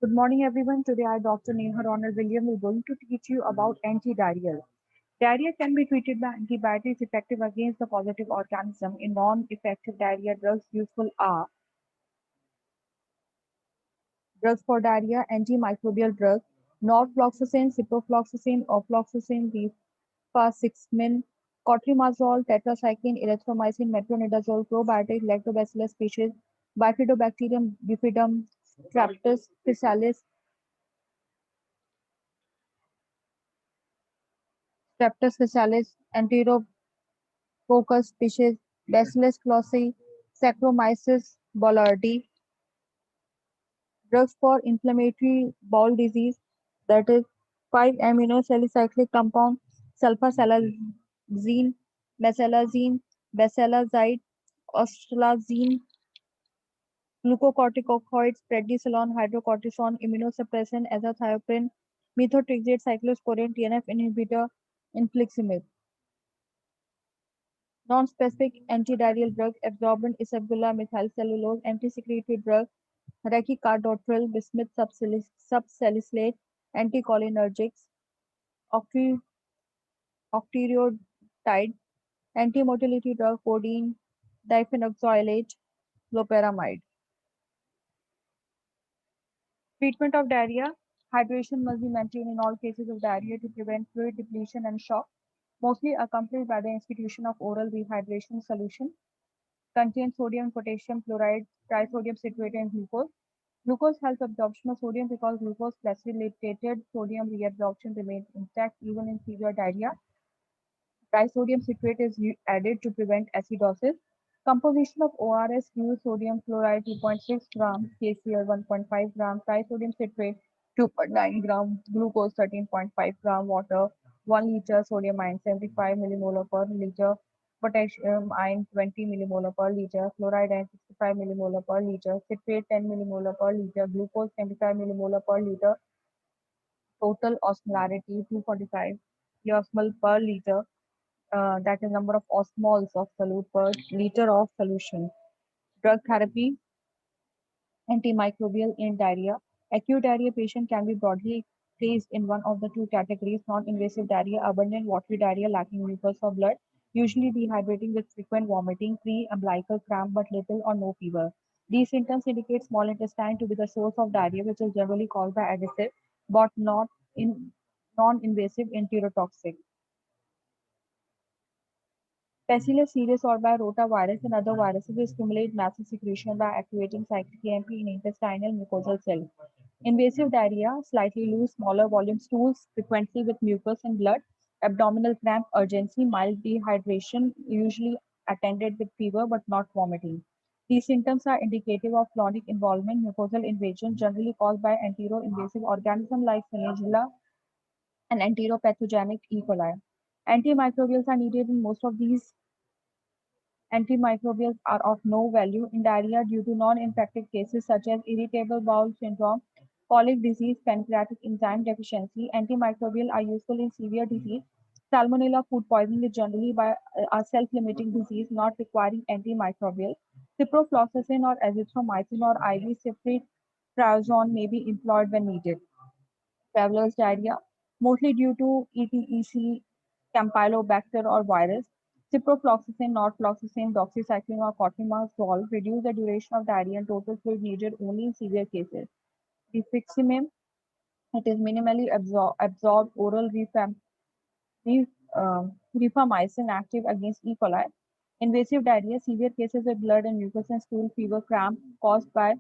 Good morning, everyone. Today, I, Dr. Neha Ronald William, is going to teach you about antidiarrheal. Diarrhea can be treated by antibiotics effective against the positive organism. In non-effective diarrhea, drugs useful are drugs for diarrhea, antimicrobial drugs, norfloxacin, ciprofloxacin, ofloxacin, rifaximin, cotrimazole, tetracycline, erythromycin, metronidazole, probiotic, lactobacillus species, Bifidobacterium bifidum, Streptococcus physalis, Streptococcus physalis, Enterococcus species, Bacillus cloacei, Saccharomyces boulardii, drugs for inflammatory bowel disease, that is 5-amino salicylic compound, sulfasalazine, mesalazine, basalazide, ostralazine, glucocorticoids, prednisolone, hydrocortisone, immunosuppressant, azathioprine, methotrexate, cyclosporine, TNF inhibitor, infliximab. Non-specific antidiarrheal drug, absorbent isabella methylcellulose, anti-secretory drug, rachicardotril, bismuth subsalicylate, anticholinergics, octreotide, anti-motility drug, codeine, diphenhexylamide, loperamide. Treatment of diarrhea. Hydration must be maintained in all cases of diarrhea to prevent fluid depletion and shock, mostly accompanied by the institution of oral rehydration solution. Contains sodium and potassium chloride, trisodium citrate, and glucose. Glucose helps absorption of sodium because glucose precipitated sodium reabsorption remains intact even in severe diarrhea. Trisodium citrate is added to prevent acidosis. Composition of ORS use sodium chloride 2.6 gram, KCl 1.5 gram, trisodium citrate 2.9 gram, glucose 13.5 gram, water 1 liter, sodium ion 75 millimolar per liter, potassium ion 20 millimolar per liter, chloride ion 65 millimolar per liter, citrate 10 millimolar per liter, glucose 25 millimolar per liter, total osmolarity 245 osmol per liter, that is number of osmoles of solute per liter of solution. Drug therapy, antimicrobial in diarrhea. Acute diarrhea patient can be broadly placed in one of the two categories, non-invasive diarrhea, abundant watery diarrhea lacking mucus or blood, usually dehydrating with frequent vomiting, pre-umbilical cramp but little or no fever. These symptoms indicate small intestine to be the source of diarrhea, which is generally caused by adhesive but not in non-invasive enterotoxic. Bacillus cereus or by rotavirus and other viruses stimulate massive secretion by activating cyclic AMP in intestinal mucosal cells. Invasive diarrhea, slightly loose, smaller volume stools, frequently with mucus and blood, abdominal cramp, urgency, mild dehydration, usually attended with fever but not vomiting. These symptoms are indicative of chronic involvement, mucosal invasion, generally caused by enteroinvasive organisms like Salmonella and enteropathogenic E. coli. Antimicrobials are needed in most of these. Antimicrobials are of no value in diarrhea due to non-infective cases such as irritable bowel syndrome, colic disease, pancreatic enzyme deficiency. Antimicrobial are useful in severe disease. Salmonella food poisoning is generally by a self-limiting disease not requiring antimicrobial. Ciprofloxacin or azithromycin or IV ceftriaxone may be employed when needed. Traveler's diarrhea, mostly due to ETEC, Campylobacter or virus. Ciprofloxacin, norfloxacin, doxycycline or cotrimazole reduce the duration of diarrhea and total fluid needed only in severe cases. Rifiximab, it is minimally absorbed oral ref, rifamycin active against E. coli. Invasive diarrhea, severe cases with blood and mucus and stool fever cramp caused by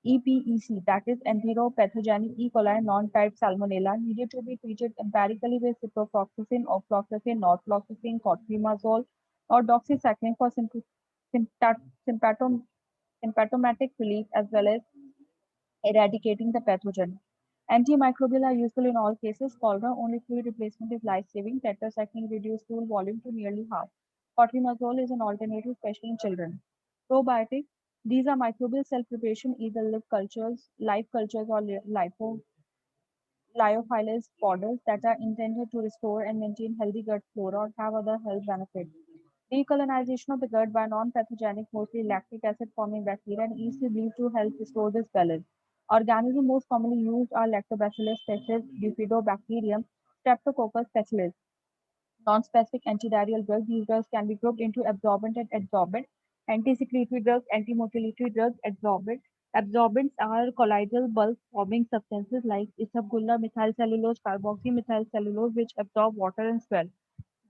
EPEC, that is enteropathogenic E. coli non-type salmonella, needed to be treated empirically with ciprofloxacin, ofloxacin, norfloxacin, cotrimazole, or doxycycline for symptom- symptomatic relief as well as eradicating the pathogen. Antimicrobial are useful in all cases. Cholera only fluid replacement is life-saving. Tetracycline reduces stool volume to nearly half. Cotrimazole is an alternative, especially in children. Probiotic. These are microbial cell preparation, either live cultures, or lyophilized powders that are intended to restore and maintain healthy gut flora or have other health benefits. Decolonization of the gut by non-pathogenic, mostly lactic acid forming bacteria and yeast is believed to help restore this balance. Organisms most commonly used are Lactobacillus species, Bifidobacterium, Streptococcus facilis. Non-specific antidiarrheal drugs. These drugs can be grouped into absorbent and adsorbent. Anti-secretory drugs, anti-motility drugs, absorbent. Absorbents are colloidal bulk-forming substances like isabgollar, methylcellulose, carboxymethylcellulose, which absorb water and swell.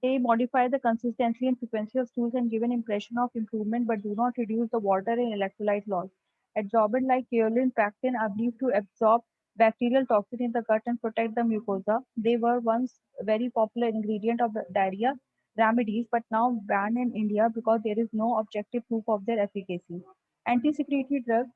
They modify the consistency and frequency of stools and give an impression of improvement but do not reduce the water and electrolyte loss. Adsorbent like kaolin, pectin are believed to absorb bacterial toxin in the gut and protect the mucosa. They were once a very popular ingredient of the diarrhea remedies but now banned in India because there is no objective proof of their efficacy. Anti-secretory drugs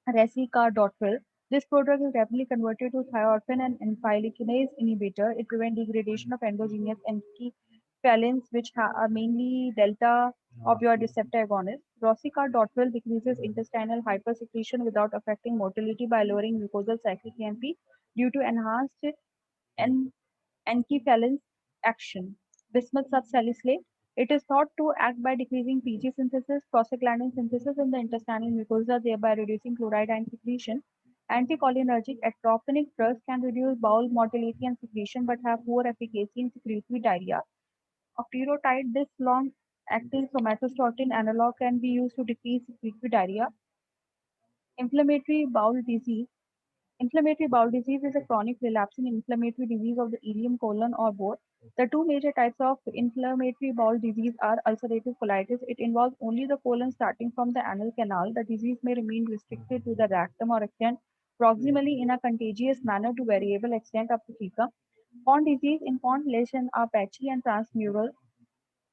Resicardotril. This product is rapidly converted to thioretin and amylase inhibitor. It prevents degradation of endogenous enkephalins, which are mainly delta opioid receptor agonists. Rosicardotril decreases intestinal hypersecretion without affecting motility by lowering mucosal cyclic AMP due to enhanced en- enkephalins action. Bismuth subsalicylate. It is thought to act by decreasing Pg synthesis, prostaglandin synthesis in the intestinal mucosa, thereby reducing chloride ion secretion. Anticholinergic atropinic drugs can reduce bowel motility and secretion but have poor efficacy in secretory diarrhea. Octreotide, this long-acting somatostatin analog, can be used to decrease secretory diarrhea. Inflammatory bowel disease. Inflammatory bowel disease is a chronic relapsing inflammatory disease of the ileum, colon, or both. The two major types of inflammatory bowel disease are ulcerative colitis. It involves only the colon starting from the anal canal. The disease may remain restricted to the rectum or extend proximally in a contagious manner to variable extent up to fecum. Pond disease in pond lesions are patchy and transmural,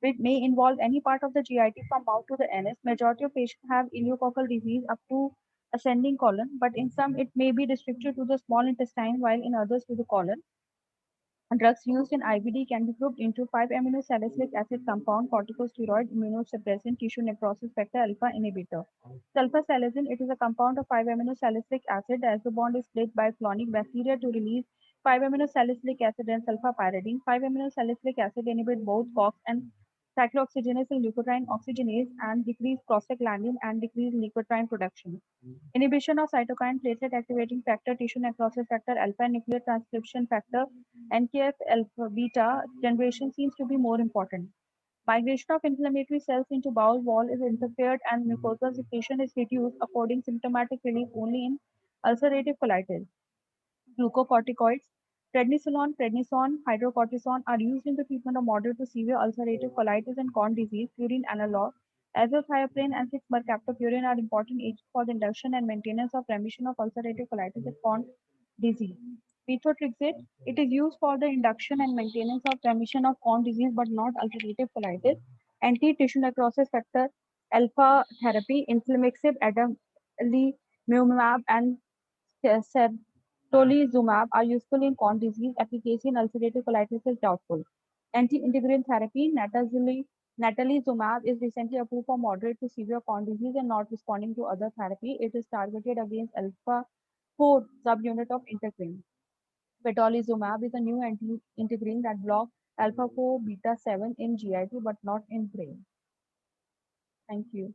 which may involve any part of the GIT from mouth to the anus. Majority of patients have ileococcal disease up to ascending colon, but in some it may be restricted to the small intestine, while in others to the colon. Drugs used in IBD can be grouped into 5-amino salicylic acid compound, corticosteroid, immunosuppressant, tissue necrosis factor alpha inhibitor. Sulfasalazine, it is a compound of 5-amino salicylic acid. As the bond is split by clonic bacteria to release 5-amino salicylic acid and sulfapyridine. 5-amino salicylic acid inhibit both COX and cyclooxygenase and leukotriene oxygenase and decrease prostaglandin and decrease leukotriene production. Inhibition of cytokine platelet activating factor, tissue necrosis factor alpha, and nuclear transcription factor NKF alpha beta generation seems to be more important. Migration of inflammatory cells into bowel wall is interfered and mucosal secretion is reduced, according symptomatic relief only in ulcerative colitis. Glucocorticoids, prednisolone, prednisone, hydrocortisone are used in the treatment of moderate to severe ulcerative colitis and Crohn's disease. Purine analog, azathioprine and 6-mercaptopurine are important agents for the induction and maintenance of remission of ulcerative colitis and Crohn's disease. Methotrexate, it is used for the induction and maintenance of remission of Crohn's disease but not ulcerative colitis. Anti-tissue necrosis factor alpha therapy, infliximab, adalimumab, and tolizumab are useful in Crohn's disease. Efficacy in ulcerative colitis is doubtful. Anti-integrin therapy, natalizumab, is recently approved for moderate to severe Crohn's disease and not responding to other therapy. It is targeted against alpha 4 subunit of integrin. Vedolizumab is a new anti-integrin that blocks alpha 4 beta 7 in GIT but not in brain. Thank you.